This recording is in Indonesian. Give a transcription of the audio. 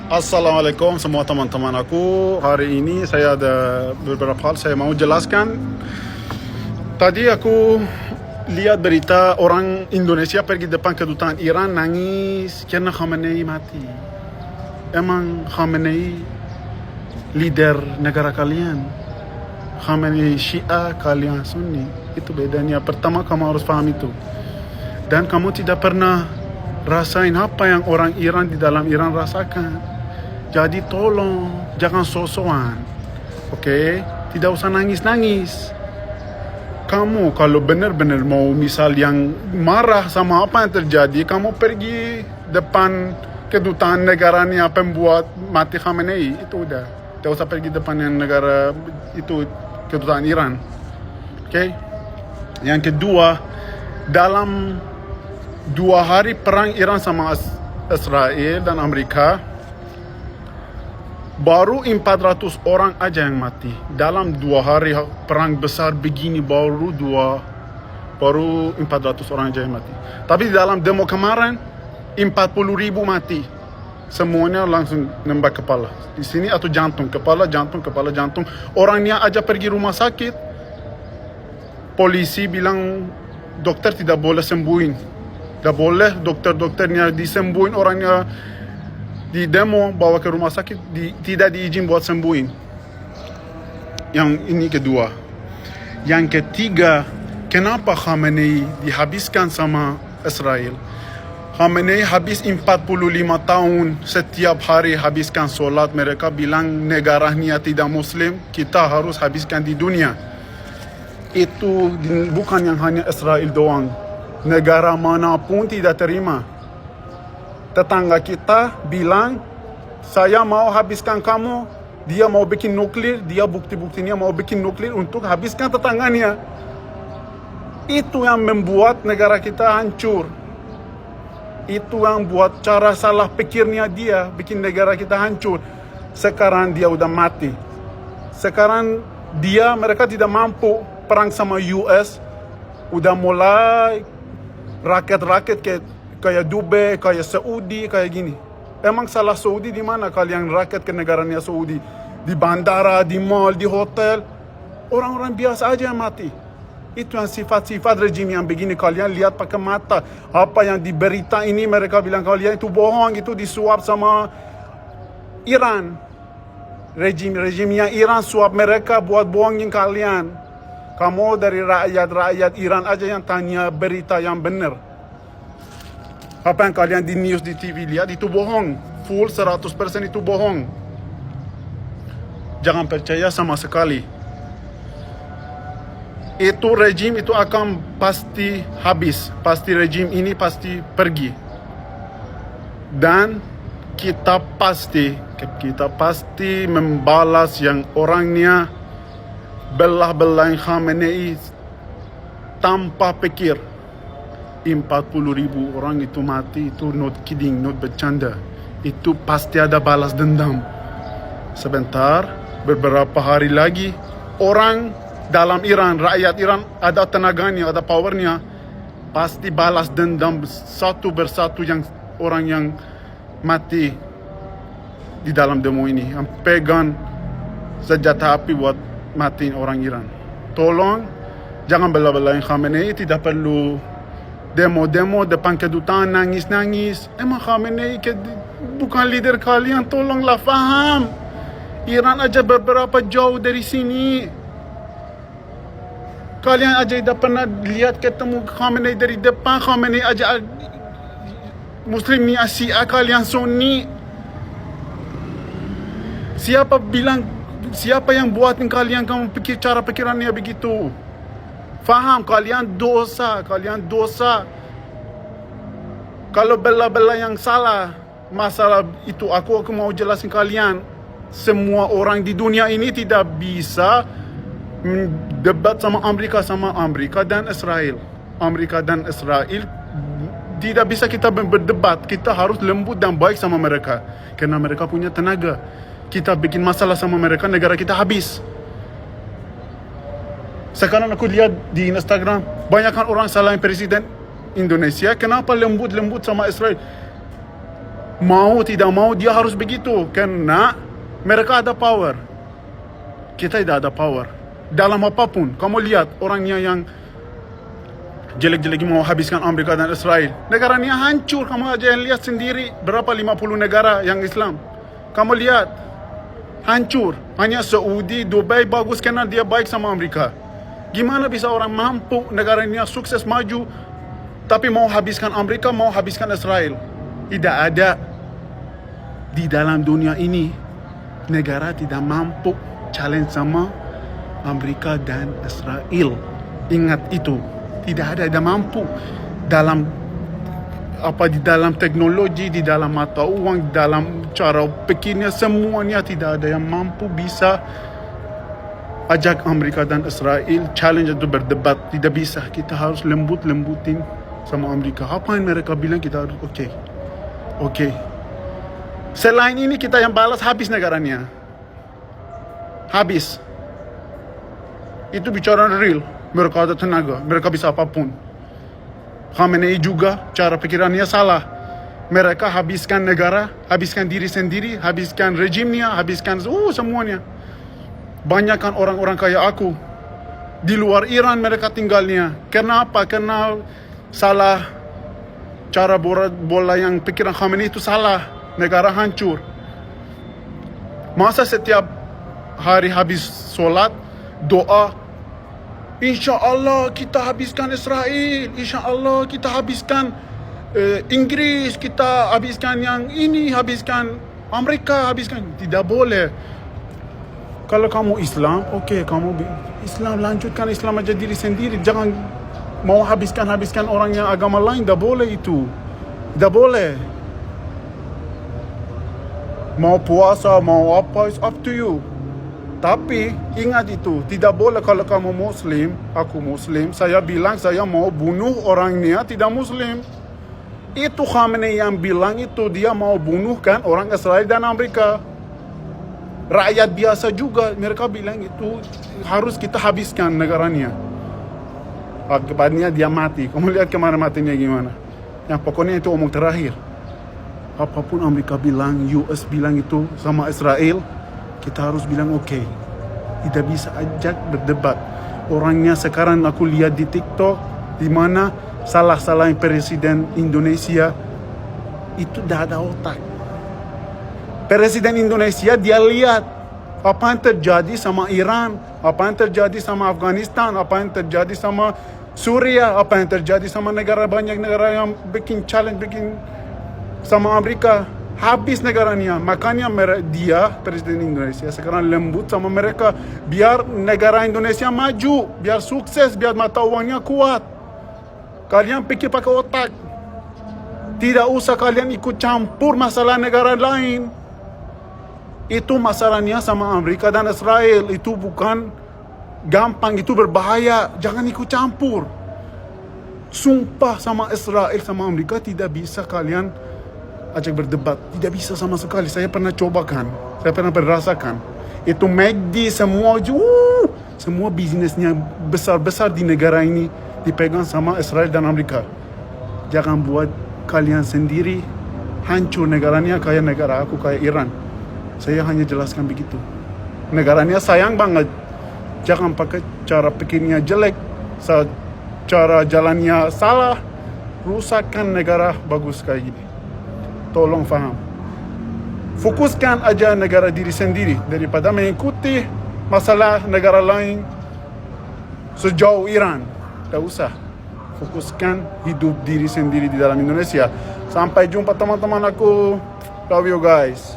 Assalamualaikum semua teman-teman aku. Hari ini saya ada beberapa hal saya mau jelaskan. Tadi aku lihat berita orang Indonesia pergi depan kedutaan Iran nangis karena Khamenei mati. Emang Khamenei leader negara kalian? Khamenei Syiah, kalian Sunni. Itu bedanya. Pertama kamu harus paham itu. Dan kamu tidak pernah rasain apa yang orang Iran di dalam Iran rasakan. Jadi tolong jangan sok-sokan, oke? Tidak usah nangis-nangis. Kamu kalau benar-benar mau misal yang marah sama apa yang terjadi, kamu pergi depan kedutaan negaranya pembuat mati Khamenei, itu udah. Tidak usah pergi depan yang negara itu kedutaan Iran, oke? Yang kedua, dalam 2 hari perang Iran sama Israel dan Amerika, baru 400 orang aja yang mati. Dalam 2 hari perang besar begini baru 400 orang aja yang mati. Tapi di dalam demo kemarin 40.000 mati. Semuanya langsung nembak kepala. Di sini atau jantung, kepala, jantung, kepala, jantung. Orangnya aja pergi rumah sakit. Polisi bilang dokter tidak boleh sembuhin. Tidak boleh dokternya disembuhin orangnya. Di demo bawa ke rumah sakit tidak diizin buat sembuhin. Yang ini kedua. Yang ketiga, kenapa Khamenei dihabiskan sama Israel? Khamenei habis 45 tahun setiap hari habiskan solat. Mereka bilang negaranya tidak muslim, kita harus habiskan di dunia. Itu bukan yang hanya Israel doang. Negara manapun tidak terima. Tetangga kita bilang, saya mau habiskan kamu. Dia mau bikin nuklir, dia bukti-buktinya mau bikin nuklir untuk habiskan tetangganya. Itu yang membuat negara kita hancur. Itu yang buat cara salah pikirnya dia, bikin negara kita hancur. Sekarang dia udah mati. Sekarang mereka tidak mampu perang sama US. Udah mulai raket-raket kayak Dubai, kayak Saudi, kayak gini. Emang salah Saudi di mana kalian raket ke negaranya Saudi? Di bandara, di mall, di hotel. Orang-orang biasa aja yang mati. Itu yang sifat-sifat rejim yang begini. Kalian lihat pakai mata. Apa yang di berita ini mereka bilang kalian itu bohong, itu disuap sama Iran. Rejimnya Iran suap mereka buat bohongin kalian. Kamu dari rakyat Iran aja yang tanya berita yang benar. Apa yang kalian di news, di TV lihat itu bohong. Full 100% itu bohong. Jangan percaya sama sekali. Itu rejim itu akan pasti habis. Pasti rejim ini pasti pergi. Dan kita pasti membalas yang orangnya belah-belahin Khamenei tanpa pikir. 40.000 orang itu mati, itu not kidding, not bercanda. Itu pasti ada balas dendam. Sebentar, beberapa hari lagi, orang dalam Iran, rakyat Iran ada tenaganya, ada powernya, pasti balas dendam satu persatu yang orang yang mati di dalam demo ini, yang pegang senjata api buat matiin orang Iran. Tolong, jangan bela-belain Khamenei, tidak perlu demo depan kedutaan nangis-nangis. Emang Khamenei bukan leader kalian, tolonglah faham. Iran aja beberapa jauh dari sini. Kalian aja tidak pernah lihat ketemu Khamenei dari depan. Khamenei aja Muslimnya Syiah, kalian Sunni. Siapa yang buatin kalian kamu pikir cara pikirannya begitu? Faham, kalian dosa. Kalau bela-bela yang salah, masalah itu aku mau jelasin kalian. Semua orang di dunia ini tidak bisa debat sama Amerika dan Israel. Amerika dan Israel tidak bisa kita berdebat. Kita harus lembut dan baik sama mereka. Karena mereka punya tenaga. Kita bikin masalah sama mereka, negara kita habis. Sekarang aku lihat di Instagram, banyakkan orang salahin presiden Indonesia. Kenapa lembut-lembut sama Israel? Mau tidak mau dia harus begitu, karena mereka ada power. Kita tidak ada power. Dalam apapun, kamu lihat orangnya yang jelek-jelek mau habiskan Amerika dan Israel. Negaranya hancur, kamu aja lihat sendiri. Berapa 50 negara yang Islam. Kamu lihat, hancur. Hanya Saudi, Dubai bagus karena dia baik sama Amerika. Gimana bisa orang mampu, negaranya sukses maju, tapi mau habiskan Amerika, mau habiskan Israel? Tidak ada. Di dalam dunia ini, negara tidak mampu challenge sama Amerika dan Israel. Ingat itu. Tidak mampu dalam di dalam teknologi, di dalam mata uang, di dalam cara pikirnya, semuanya tidak ada yang mampu bisa ajak Amerika dan Israel challenge atau berdebat. Tidak bisa. Kita harus lembutin sama Amerika. Apa yang mereka bilang kita harus oke. Selain ini kita yang balas, habis negaranya. Habis. Itu bicara real. Mereka ada tenaga, mereka bisa apapun. Khamenei juga cara pikirannya salah. Mereka habiskan negara, habiskan diri sendiri, habiskan rejimnya, habiskan semuanya. Banyakkan orang-orang kayak aku di luar Iran mereka tinggalnya. Kenapa? Karena salah cara bola yang pikiran Khamenei itu salah. Negara hancur. Masa setiap hari habis sholat doa, insya Allah kita habiskan Israel, insya Allah kita habiskan Inggris, kita habiskan yang ini, habiskan Amerika, habiskan. Tidak boleh. Kalau kamu Islam, kamu Islam, lanjutkan Islam aja diri sendiri. Jangan mau habiskan orang yang agama lain. Tidak boleh itu. Tidak boleh. Mau puasa, mau apa, it's up to you. Tapi ingat itu, tidak boleh kalau kamu Muslim, aku Muslim, saya bilang saya mau bunuh orangnya tidak Muslim. Itu Khamenei yang bilang itu, dia mau bunuhkan orang Israel dan Amerika. Rakyat biasa juga, mereka bilang itu harus kita habiskan negaranya. Akibatnya dia mati. Kamu lihat kemarin matinya gimana. Yang pokoknya itu omong terakhir. Apapun Amerika bilang, US bilang itu sama Israel, kita harus bilang oke. Tidak bisa ajak berdebat. Orangnya sekarang aku lihat di TikTok, di mana salah-salahin presiden Indonesia itu tidak ada otak. Presiden Indonesia dia lihat apa yang terjadi sama Iran, apa yang terjadi sama Afghanistan, apa yang terjadi sama Suriah, apa yang terjadi sama banyak negara yang bikin challenge, bikin sama Amerika. Habis negaranya. Makanya dia, Presiden Indonesia, sekarang lembut sama mereka. Biar negara Indonesia maju. Biar sukses. Biar mata uangnya kuat. Kalian pikir pakai otak. Tidak usah kalian ikut campur masalah negara lain. Itu masalahnya sama Amerika dan Israel. Itu bukan gampang. Itu berbahaya. Jangan ikut campur. Sumpah sama Israel, sama Amerika tidak bisa kalian ajak berdebat. Tidak bisa sama sekali. Saya pernah cobakan. Saya pernah merasakan. Itu McD semua bisnisnya besar-besar di negara ini dipegang sama Israel dan Amerika. Jangan buat kalian sendiri hancur negaranya kayak negara aku, kayak Iran. Saya hanya jelaskan begitu. Negaranya sayang banget. Jangan pakai cara pikirnya jelek. Cara jalannya salah. Rusakkan negara bagus kayak gini. Tolong faham. Fokuskan aja negara diri sendiri daripada mengikuti masalah negara lain sejauh Iran. Tak usah. Fokuskan hidup diri sendiri di dalam Indonesia. Sampai jumpa teman-teman aku. Love you guys.